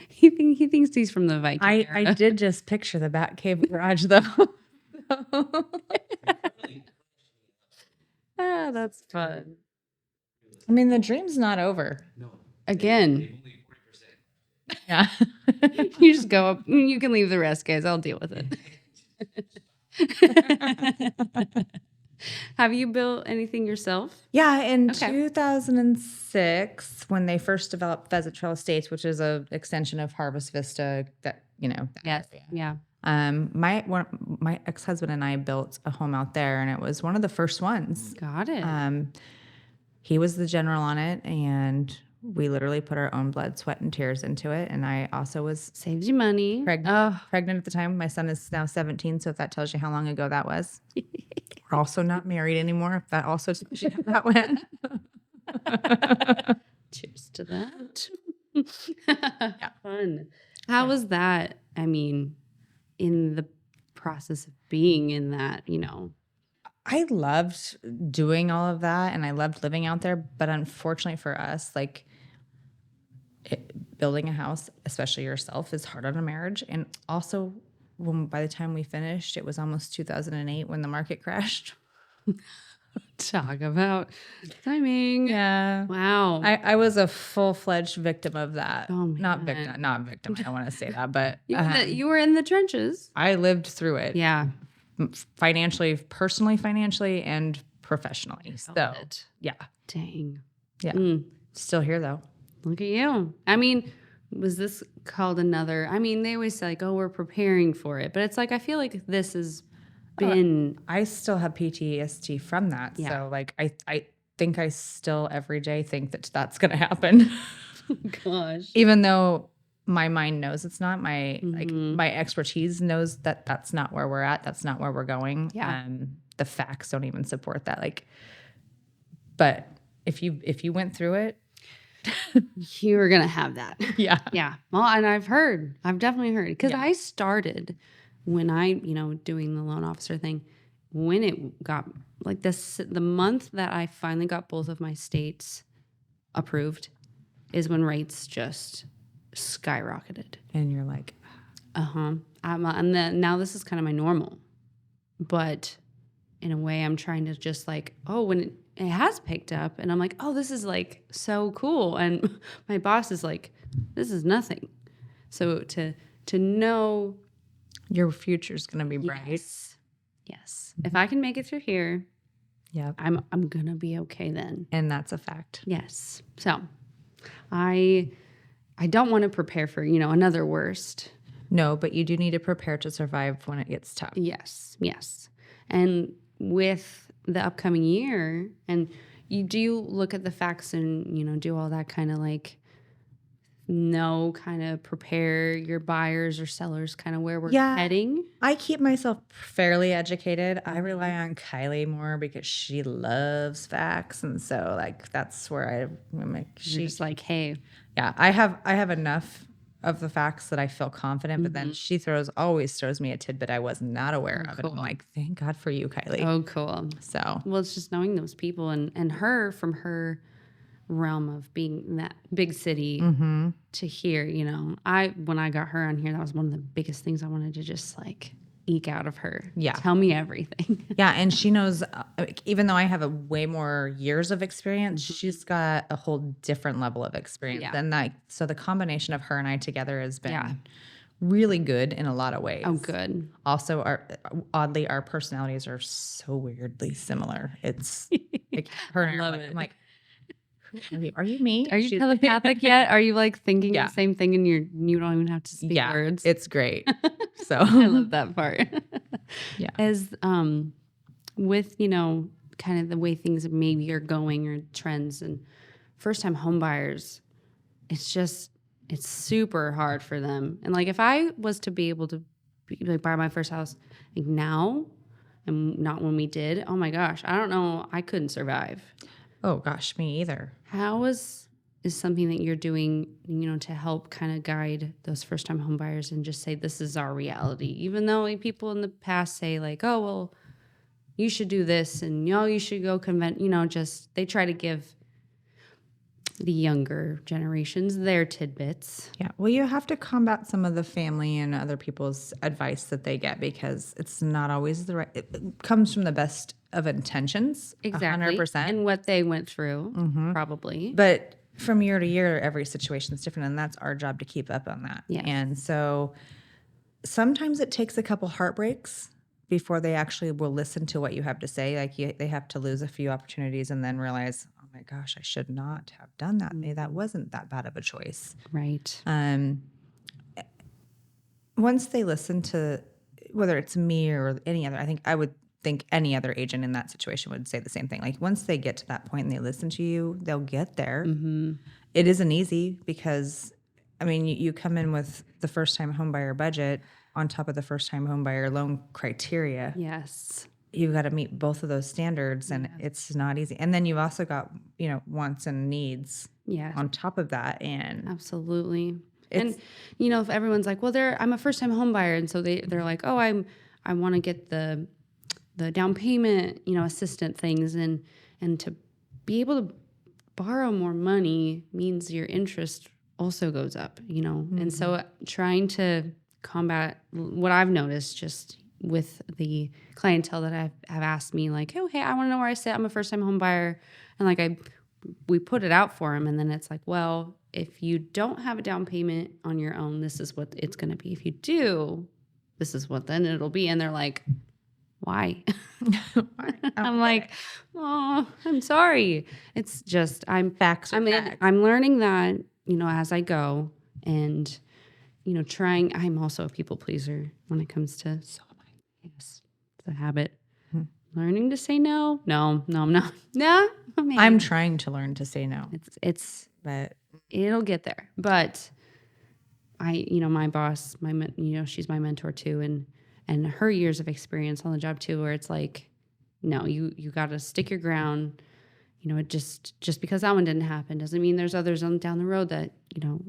He thinks he's from the Viking era. I did just picture the Batcave garage though. That's fun. I mean, the dream's not over. No. Again. Only 40%. Yeah. You just go up. You can leave the rest, guys. I'll deal with it. Have you built anything yourself? Yeah, in 2006, when they first developed Pheasant Trail Estates, which is an extension of Harvest Vista, that Yes. area. Yeah. My ex-husband and I built a home out there, and it was one of the first ones. Got it. He was the general on it, and we literally put our own blood, sweat, and tears into it. And I also was Saves you money. pregnant at the time. My son is now 17, so if that tells you how long ago that was. We're also not married anymore, if that also tells you how that went. Cheers to that. Fun. How was that? I mean, in the process of being in that, I loved doing all of that, and I loved living out there. But unfortunately for us, like building a house, especially yourself, is hard on a marriage. And also, by the time we finished, it was almost 2008 when the market crashed. Talk about timing. Yeah. Wow. I was a full-fledged victim of that. Oh, Not man. victim. I don't want to say that, but You were in the trenches. I lived through it. Yeah. Personally, financially, and professionally. So, it. yeah. Dang. Yeah. Still here, though. Look at you. I mean, was this called another? I mean, they always say like, "Oh, we're preparing for it," but it's like I feel like this has been. I still have PTSD from that. Yeah. So, like, I think I still every day think that that's going to happen. Gosh. Even though my mind knows it's not. My expertise knows that that's not where we're at. That's not where we're going. Yeah. The facts don't even support that. Like, but if you went through it, You were gonna have that. yeah. Yeah. Well, and I've definitely heard because I started when I, doing the loan officer thing, when it got like the month that I finally got both of my states approved is when rates just skyrocketed. And you're like, And then now this is kind of my normal, but in a way, I'm trying to just like, oh, when it has picked up, and I'm like, oh, this is like so cool, and my boss is like, this is nothing. So to know Your future's going to be bright. Yes. If I can make it through here, Yep. I'm gonna be okay then. And that's a fact. Yes. So I don't want to prepare for, another worst. No, but you do need to prepare to survive when it gets tough. Yes. Yes. And with the upcoming year, and you do look at the facts and, do all that kind of like kind of prepare your buyers or sellers kind of where we're heading. I keep myself fairly educated. I rely on Kylie more because she loves facts. And so like, that's where She's just like, hey. Yeah, I have enough of the facts that I feel confident, but then she always throws me a tidbit I was not aware of. Cool. And I'm like, thank God for you, Kylie. Oh, cool. So, well, it's just knowing those people and her from her realm of being in that big city to hear, when I got her on here, that was one of the biggest things I wanted to just like eke out of her. Yeah. Tell me everything. Yeah. And she knows, even though I have a way more years of experience, she's got a whole different level of experience. Yeah. And so the combination of her and I together has been really good in a lot of ways. Oh, good. Also, oddly, our personalities are so weirdly similar. It's like her and I are like, I'm like, are you me? Are you telepathic yet? Are you like thinking the same thing and you don't even have to speak words? It's great. So I love that part. Yeah. As with, kind of the way things maybe are going or trends and first time home buyers, it's super hard for them. And like if I was to be able to buy my first house like now and not when we did, oh my gosh, I don't know, I couldn't survive. Oh gosh, me either. How is something that you're doing, to help kind of guide those first-time home buyers and just say this is our reality, even though like, people in the past say like, oh well, you should do this and you should go just they try to give the younger generations their tidbits. Yeah, well, you have to combat some of the family and other people's advice that they get because it's not always the right. It comes from the best of intentions, exactly, 100%, and what they went through, probably. But from year to year, every situation is different, and that's our job to keep up on that. Yes. And so sometimes it takes a couple heartbreaks before they actually will listen to what you have to say. Like they have to lose a few opportunities and then realize, oh my gosh, I should not have done that. Maybe that wasn't that bad of a choice. Right. Once they listen to, whether it's me or any other, I would think any other agent in that situation would say the same thing. Like once they get to that point and they listen to you, they'll get there. It isn't easy because, you come in with the first-time homebuyer budget on top of the first-time homebuyer loan criteria. Yes. You've got to meet both of those standards, and it's not easy. And then you've also got, wants and needs on top of that. And absolutely. And, if everyone's like, well, I'm a first-time homebuyer, and so they're like, oh, I want to get the down payment, assistant things, and to be able to borrow more money means your interest also goes up, and so trying to combat what I've noticed just with the clientele that have asked me like, oh, hey, I want to know where I sit. I'm a first time home buyer. And like we put it out for them. And then it's like, well, if you don't have a down payment on your own, this is what it's going to be. If you do, this is what then it'll be. And they're like, why? I'm like, oh, I'm sorry. It's just, I'm learning that, as I go and, trying, I'm also a people pleaser when it comes to, so am I. Yes. It's a habit. Learning to say no. No, I'm not. No. I'm trying to learn to say no. But it'll get there. But my boss, she's my mentor too. And her years of experience on the job too, where it's like, no, you got to stick your ground. It just because that one didn't happen doesn't mean there's others down the road that,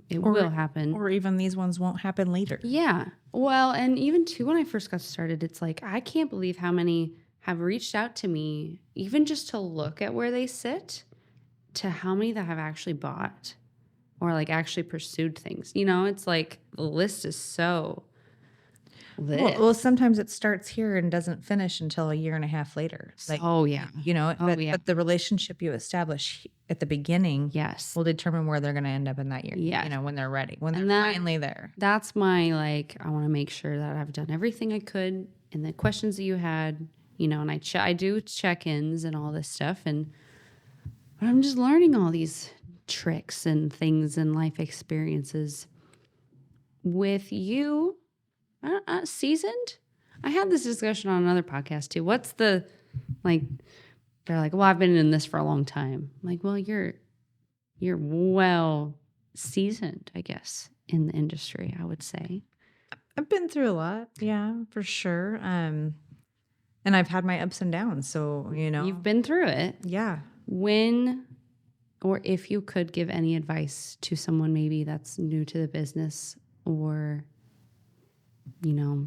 it will happen. Or even these ones won't happen later. Yeah. Well, and even too, when I first got started, it's like, I can't believe how many have reached out to me, even just to look at where they sit, to how many that have actually bought or like actually pursued things. It's like the list is so... this. Well, sometimes it starts here and doesn't finish until a year and a half later. Oh, yeah. But the relationship you establish at the beginning Yes. will determine where they're going to end up in that year. Yes. When they're ready, when they're finally there. That's my, I want to make sure that I've done everything I could and the questions that you had, and I do check-ins and all this stuff. But I'm just learning all these tricks and things and life experiences. With you, seasoned? I had this discussion on another podcast too. What's the, they're like, well, I've been in this for a long time. I'm like, well, you're well seasoned, I guess, in the industry, I would say. I've been through a lot. Yeah, for sure. And I've had my ups and downs. So, You've been through it. Yeah. When, or if you could give any advice to someone maybe that's new to the business or,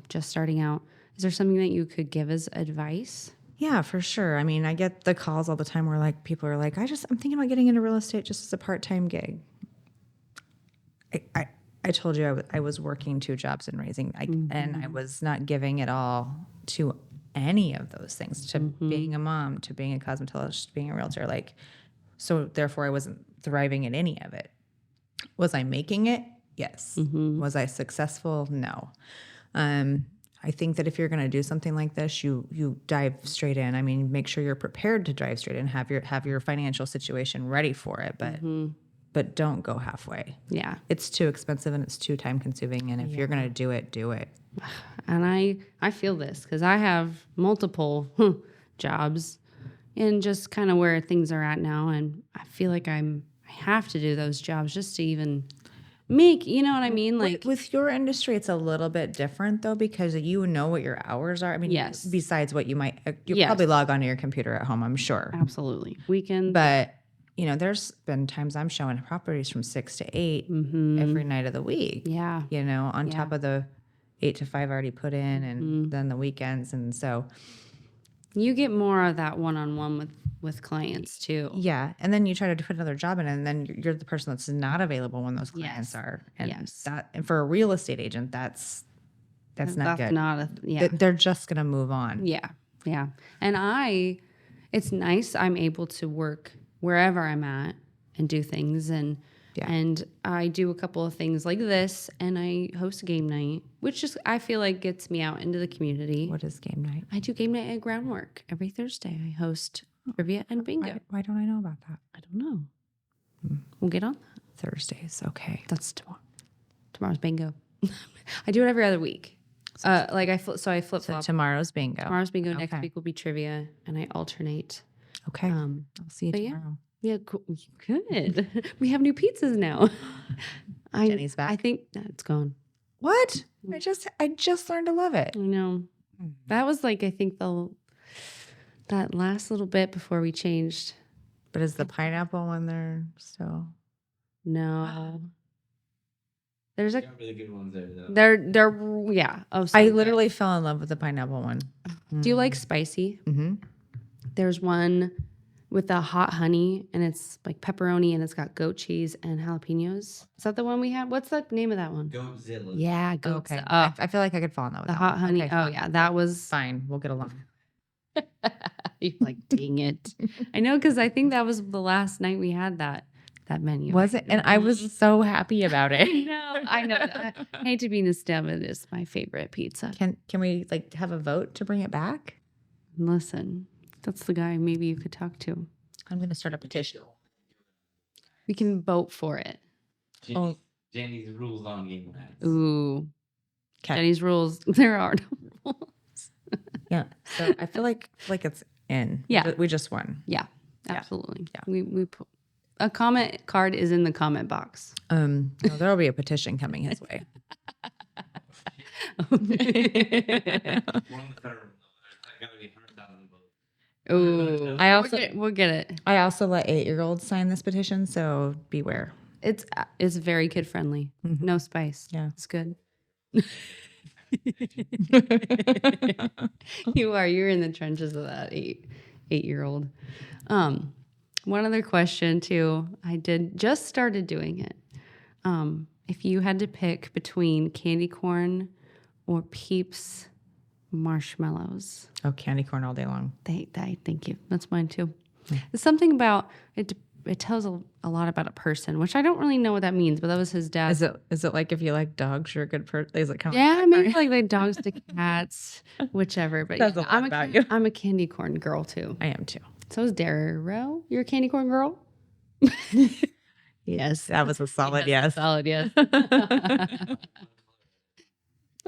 just starting out, is there something that you could give as advice? Yeah, for sure. I mean, I get the calls all the time where people are like, I'm thinking about getting into real estate just as a part-time gig. I told you I was working 2 jobs and raising, and I was not giving it all to any of those things, to being a mom, to being a cosmetologist, being a realtor. So therefore I wasn't thriving at any of it. Was I making it? Yes. Was I successful? No. I think that if you're going to do something like this, you dive straight in. I mean, make sure you're prepared to dive straight in, have your financial situation ready for it, but don't go halfway. Yeah. It's too expensive and it's too time consuming. And if you're going to do it, do it. And I feel this because I have multiple jobs and just kind of where things are at now. And I feel like I have to do those jobs just to even make, you know what I mean? With your industry, it's a little bit different though, because you know what your hours are. I mean, yes. Besides what you probably log onto your computer at home, I'm sure. Absolutely. Weekend. But there's been times I'm showing properties from 6 to 8 every night of the week. Yeah. On top of the 8 to 5 already put in, and then the weekends. And so you get more of that one-on-one with clients too. Yeah. And then you try to put another job in, and then you're the person that's not available when those clients are. And and for a real estate agent, that's not good. They're just going to move on. Yeah. Yeah. And it's nice. I'm able to work wherever I'm at and do things. And I do a couple of things like this, and I host a game night, which just, I feel like gets me out into the community. What is game night? I do game night at Groundwork every Thursday. I host trivia and bingo. Why don't I know about that? I don't know. We'll get on that. Thursdays. Okay. That's tomorrow. Tomorrow's bingo. I do it every other week. I flip-flop. So tomorrow's bingo. Tomorrow's bingo. Okay. Next week will be trivia, and I alternate. Okay. I'll see you tomorrow. Yeah, cool. Good. We have new pizzas now. Jenny's back. I think it's gone. What? I just learned to love it. I know. That was I think that last little bit before we changed. But is the pineapple one there still? No. There's got really good ones there though. They're yeah. Oh, I literally fell in love with the pineapple one. Do you like spicy? Mm-hmm. There's one with the hot honey, and it's like pepperoni, and it's got goat cheese and jalapenos. Is that the one we had? What's the name of that one? Goatzilla. Yeah, Goatzilla. Okay. I feel like I could fall in love with the that hot one. honey. Okay, oh yeah, that was fine. We'll get along. You're like, dang it. I know, because I think that was the last night we had that menu. Was it? And I was so happy about it. I know. I hate to be nostalgic. It's my favorite pizza. Can we have a vote to bring it back? Listen, that's the guy maybe you could talk to. I'm going to start a petition. We can vote for it. Jenny's rules on game nights. Ooh. Okay. Jenny's rules. There are no rules. Yeah. So I feel like it's in. Yeah. We just won. Yeah. Absolutely. Yeah. We put a comment card is in the comment box. There'll be a petition coming his way. We're on the federal. I gotta be 100,000 votes. Ooh. We'll get it. I also let 8-year-olds sign this petition, so beware. It's very kid friendly. Mm-hmm. No spice. Yeah. It's good. You're in the trenches of that 8-year-old. One other question too. I just started doing it. If you had to pick between candy corn or Peeps marshmallows? Oh, candy corn all day long. Thank you. That's mine too. There's something about it. It tells a lot about a person, which I don't really know what that means, but that was his dad. Is it like if you like dogs, you're a good person? Is it kind of Yeah, maybe like dogs to cats, whichever. But Says a lot about you. I'm a candy corn girl too. I am too. So is Darrow. You're a candy corn girl? Yes. That was a solid yes. Solid yes.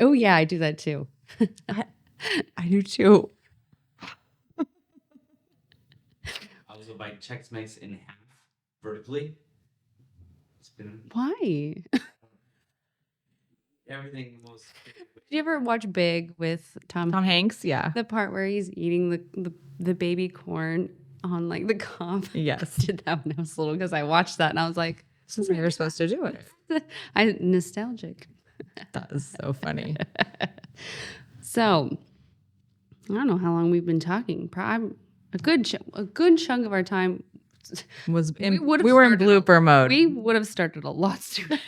Oh yeah, I do that too. I do too. I was gonna buy Chex Mix in half vertically. It's been Why? everything most. Did you ever watch Big with Tom? Tom Hanks, yeah. The part where he's eating the baby corn on like the cob. Yes. Did that when I was little because I watched that and I was like, This is how you're supposed to do it. I nostalgic. That is so funny. So I don't know how long we've been talking. Probably a good chunk of our time. We were in started blooper mode. We would have started a lot sooner.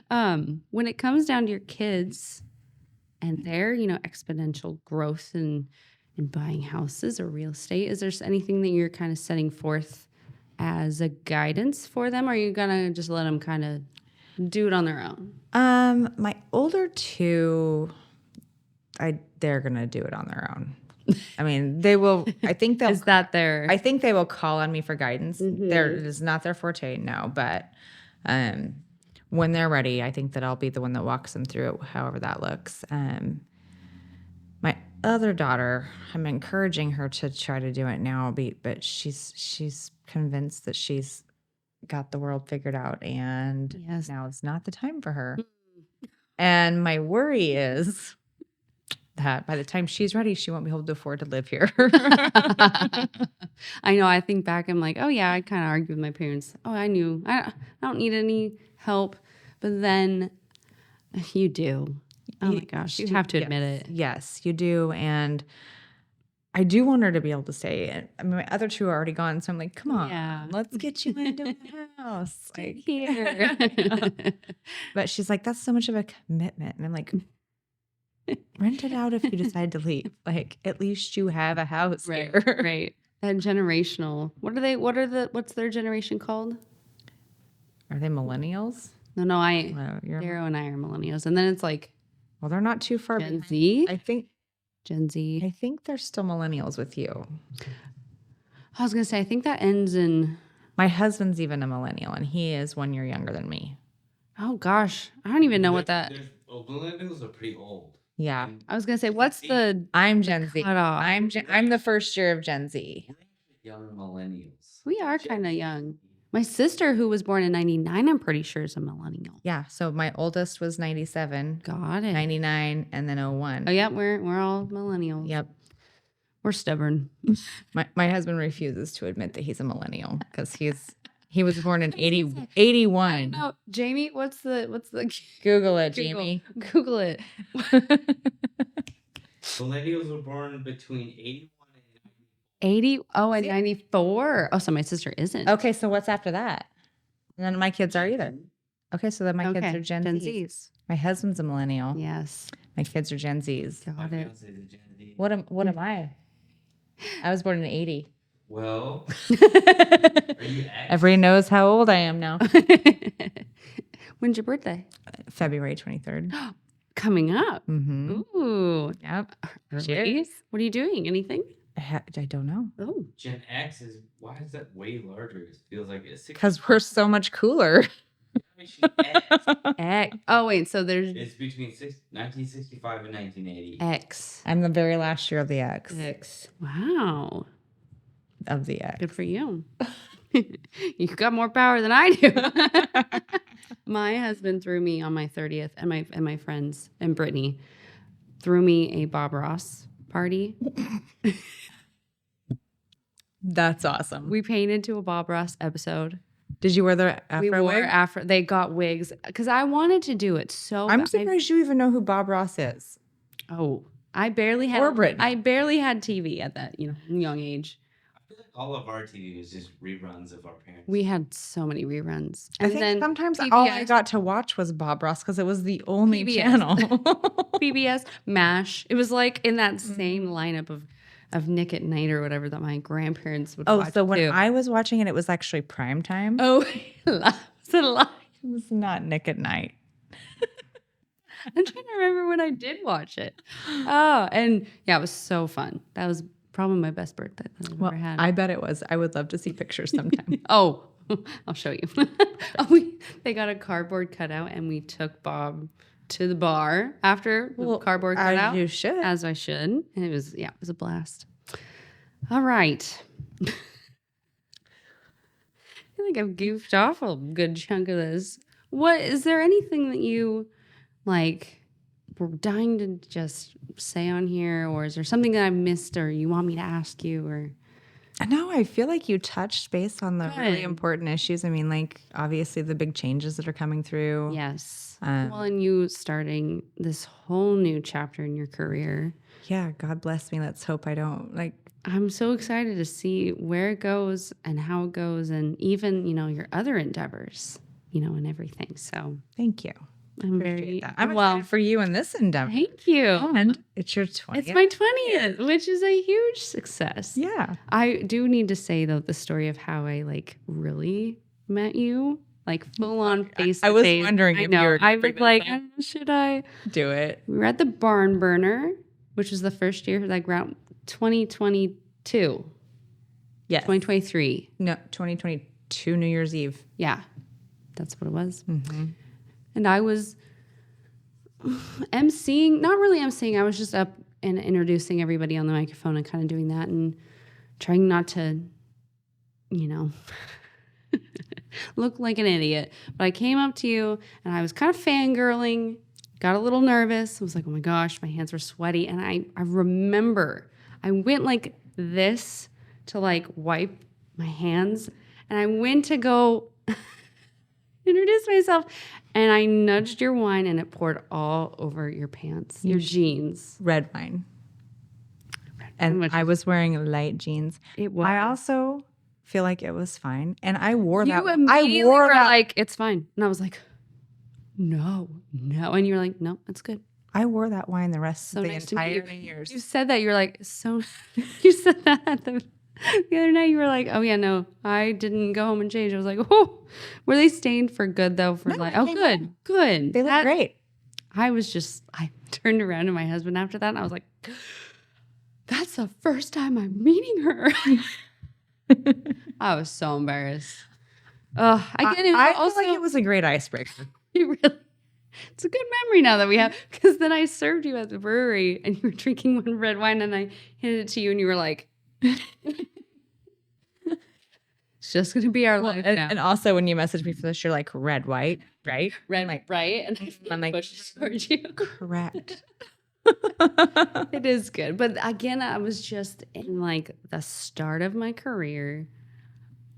When it comes down to your kids and their, exponential growth in buying houses or real estate, is there anything that you're kind of setting forth as a guidance for them? Or are you gonna just let them kind of do it on their own? My older two, they're gonna do it on their own. I mean, they will. I think they'll. Is that their? I think they will call on me for guidance. It is not their forte, no. But when they're ready, I think that I'll be the one that walks them through it, however that looks. My other daughter, I'm encouraging her to try to do it now, but she's convinced that she's got the world figured out, and now is not the time for her. And my worry is that by the time she's ready, she won't be able to afford to live here. I know. I think back, I'm like, oh yeah, I kind of argued with my parents. Oh, I knew I don't need any help, but then you do. Oh my gosh, you have to admit it. Yes, you do, and I do want her to be able to stay. I mean, my other two are already gone, so I'm like, come on, let's get you into a house. Like, here. But she's like, that's so much of a commitment, and I'm like, rent it out if you decide to leave. Like, at least you have a house here. Right. That generational. What's their generation called? Are they millennials? No, You're Darrow and I are millennials, and then it's like, well, they're not too far Gen behind. Z. I think Gen Z. I think they're still millennials with you. I was gonna say, I think that ends in. My husband's even a millennial, and he is 1 year younger than me. Oh gosh, I don't even know what that. Millennials are pretty old. Yeah, I was gonna say, what's the? I'm Gen Z. cutoff? I'm the first year of Gen Z. Young millennials. We are kind of young. My sister, who was born in '99, I'm pretty sure is a millennial. Yeah, so my oldest was 97, Got it. 99, and then 01. Oh yeah, we're all millennials. Yep. We're stubborn. My husband refuses to admit that he's a millennial because he was born in 81. No, Jamie, what's the Google it, Jamie. Google it. Millennials were born between 81 and 80. Oh, and 94. Oh, so my sister isn't. Okay, so what's after that? None of my kids are either. Okay, so then my kids are Gen Zs. My husband's a millennial. Yes. My kids are Gen Zs. Got it. What am I? I was born in 80. Well, are you X? Everybody knows how old I am now. When's your birthday? February 23rd. Coming up. Mm-hmm. Ooh. Yep. Early. Cheers. What are you doing? Anything? I don't know. Oh. Gen X is, why is that way larger? It feels like it's Because we're so much cooler. X. Oh, wait. So there's It's between 1965 and 1980. X. I'm the very last year of the X. X. Wow. Of the X. Good for you. You've got more power than I do. My husband threw me on my 30th, and my friends and Brittany threw me a Bob Ross party. That's awesome. We painted to a Bob Ross episode. Did you wear the afro We wore wig? afro. They got wigs because I wanted to do it so. I'm bad. surprised you even know who Bob Ross is. Oh, I barely had. Or Brittany. I barely had TV at that young age. All of our TV was just reruns of our parents. We had so many reruns. I And think then sometimes PBS, all I got to watch was Bob Ross because it was the only PBS. channel. PBS, MASH. It was like in that same lineup of Nick at Night or whatever that my grandparents would watch. So when too. I was watching it, it was actually prime time. Oh, was it a lie? It was not Nick at Night. I'm trying to remember when I did watch it. Oh, and yeah, it was so fun. That was probably my best birthday that I've ever had. I bet it was. I would love to see pictures sometime. Oh, I'll show you. They got a cardboard cutout, and we took Bob to the bar after the cardboard cutout. As you should. As I should. And it was a blast. All right. I feel like I've goofed off a good chunk of this. What is there anything that you like were dying to just say on here, or is there something that I missed or you want me to ask you? Or No, I feel like you touched base on the really Good. important issues. I mean, like obviously the big changes that are coming through. yes, Um, and you starting this whole new chapter in your career. Yeah, God bless me. Let's hope I don't like. I'm so excited to see where it goes and how it goes, and even your other endeavors, and everything. So Thank you. I'm Appreciate very that. I'm excited for you in this endeavor. Thank you. And it's your 20th. It's my 20th, which is a huge success. Yeah. I do need to say though the story of how I like really met you, like full on face. I was wondering if you were I bring was this like, up. should I? Do it. We were at the Barn Burner, which was the first year, like around 2022, Yes. 2023. No, 2022 New Year's Eve. Yeah, that's what it was. Mm-hmm. And I was emceeing, not really emceeing. I was just up and introducing everybody on the microphone and kind of doing that and trying not to, look like an idiot. But I came up to you and I was kind of fangirling, got a little nervous. I was like, oh my gosh, my hands were sweaty. And I remember I went like this to like wipe my hands. And I went to go introduce myself. And I nudged your wine and it poured all over your pants, your jeans. Red wine. And I was wearing light jeans. It was. I also feel like it was fine. And I wore You that. immediately I wore were that. like, it's fine. And I was like, no. And you were like, no, it's good. I wore that wine the rest So of the nice to meet entire you. years. You said that. You're like, so. You said that at the other night. You were like, oh yeah, no, I didn't go home and change. I was like, oh, were they stained for good though? For No, like, I oh, came good, home. good. They look great. I turned around to my husband after that and I was like, that's the first time I'm meeting her. I was so embarrassed. Oh, I get it. I Also, feel like it was a great icebreaker. it's a good memory now that we have, because then I served you at the brewery and you were drinking one red wine and I handed it to you and you were like, it's just going to be our life now. And also when you messaged me for this, you're like red, white, right? Red, like, right? And I'm like, pushed towards you. correct. It is good. But again, I was just in like the start of my career,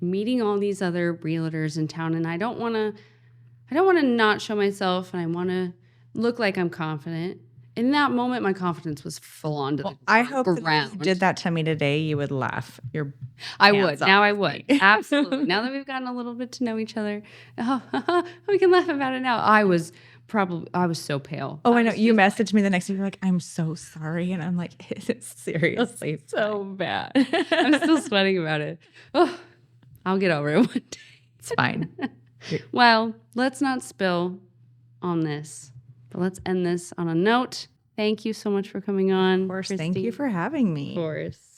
meeting all these other realtors in town. And I don't want to not show myself, and I want to look like I'm confident. In that moment, my confidence was full on to the I hope that ground. if you did that to me today, you would laugh. I hands would. off Now I me. would. Absolutely. Now that we've gotten a little bit to know each other, we can laugh about it now. I was so pale. Oh, I know. You messaged me the next day. You're like, I'm so sorry. And I'm like, it's seriously so bad. I'm still sweating about it. Oh, I'll get over it one day. It's fine. Well, let's not spill on this, but let's end this on a note. Thank you so much for coming on. Of course. Thank Christie. you for having me. Of course.